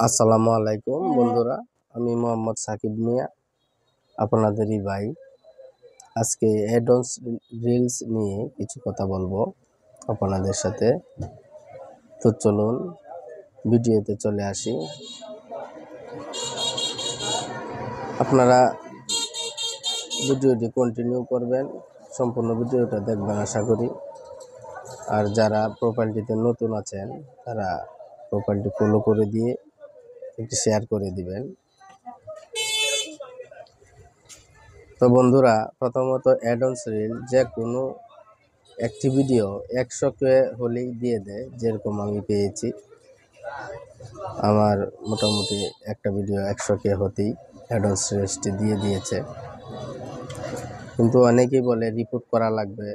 আসসালামু আলাইকুম বন্ধুরা, আমি মোহাম্মদ সাকিব মিয়া, আপনাদেরই ভাই। আজকে অ্যাডন্স রিলস নিয়ে কিছু কথা বলবো আপনাদের সাথে। তো চলুন ভিডিওতে চলে আসি। আপনারা ভিডিওটি কন্টিনিউ করবেন, সম্পূর্ণ ভিডিওটা দেখবেন আশা করি। আর যারা প্রোফাইলটিতে নতুন আছেন তারা প্রোফাইলটি ফলো করে দিয়ে একটি শেয়ার করে দিবেন। তো বন্ধুরা, প্রথমত অ্যাডন্স রিল যে কোনো একটি ভিডিও 100K হলেই দিয়ে দেয়, যেরকম আমি পেয়েছি। আমার মোটামুটি একটা ভিডিও 100K হতেই অ্যাডন্স রিলসটি দিয়ে দিয়েছে। কিন্তু অনেকেই বলে রিপোর্ট করা লাগবে,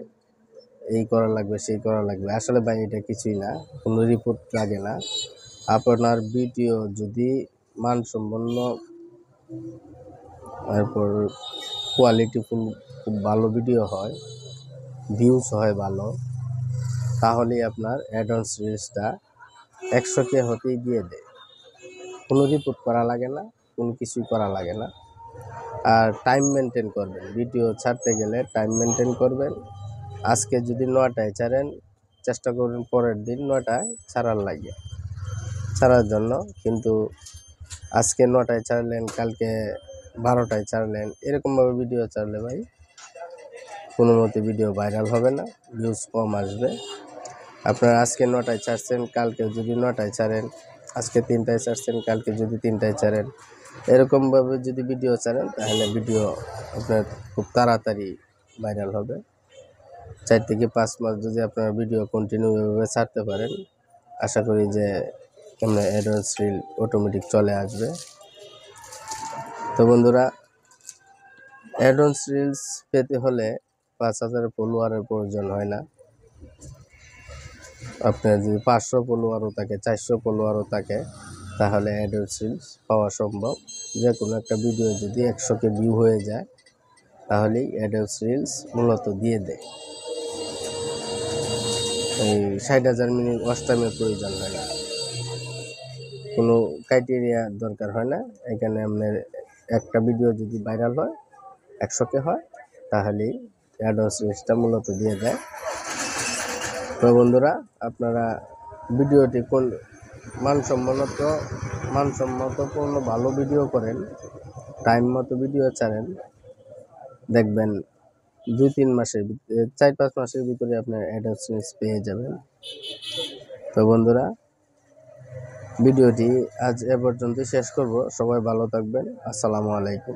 এই করা লাগবে, সেই করা লাগবে। আসলে ভাই এটা কিছুই না, কোনো রিপোর্ট লাগে না। আপনার ভিডিও যদি মানসম্পন্ন, তারপর কোয়ালিটিফুল, খুব ভালো ভিডিও হয়, ভিউজ হয় ভালো, তাহলেই আপনার অ্যাডন্স রিলসটা 100K হতেই দিয়ে দেয়। কোনো রিপোর্ট করা লাগে না, কোনো কিছুই করা লাগে না। আর টাইম মেনটেন করবেন, ভিডিও ছাড়তে গেলে টাইম মেনটেন করবেন। আজকে যদি 9টায় ছাড়েন, চেষ্টা করবেন পরের দিন 9টায় ছাড়ার জন্য। কিন্তু আজকে 9টায় ছাড়লেন, কালকে 12টায় ছাড়লেন, এরকমভাবে ভিডিও ছাড়লে ভাই কোনো মতে ভিডিও ভাইরাল হবে না, ভিউজ কম আসবে। আপনারা আজকে 9টায় ছাড়ছেন, কালকে যদি 9টায় ছাড়েন, আজকে 3টায় ছাড়ছেন, কালকে যদি 3টায় ছাড়েন, এরকমভাবে যদি ভিডিও ছাড়েন তাহলে ভিডিও আপনার খুব তাড়াতাড়ি ভাইরাল হবে। 4 থেকে 5 মাস যদি আপনারা ভিডিও কন্টিনিউভাবে ছাড়তে পারেন, আশা করি যে আপনার অ্যাডন্স রিল অটোমেটিক চলে আসবে। তো বন্ধুরা, অ্যাডন্স রিলস পেতে হলে 5000 ফলোয়ারের প্রয়োজন হয় না। আপনার যদি 500 ফলোয়ারও থাকে, 400 ফলোয়ারও থাকে, তাহলে অ্যাডন্স রিলস পাওয়া সম্ভব। যে কোনো একটা ভিডিও যদি 100K ভিউ হয়ে যায়, তাহলেই অ্যাডন্স রিলস মূলত দিয়ে দেয়। এই 60,000 মিনিট ওয়াচ টাইমের প্রয়োজন হয় না, কোনো ক্রাইটেরিয়া দরকার হয় না। এখানে আপনার একটা ভিডিও যদি ভাইরাল হয়, 100K হয়, তাহলেই অ্যাডন্স রিলসটা মূলত দিয়ে দেয়। তো বন্ধুরা, আপনারা ভিডিওটি কোন মানসম্মতপূর্ণ ভালো ভিডিও করেন, টাইম মতো ভিডিও ছাড়েন, দেখবেন 2-3 মাসের ভিতরে, 4-5 মাসের ভিতরে আপনার অ্যাডন্স রিলস পেয়ে যাবেন। তো বন্ধুরা, ভিডিওটি আজ এ পর্যন্ত শেষ করব। সবাই ভালো থাকবেন। আসসালামু আলাইকুম।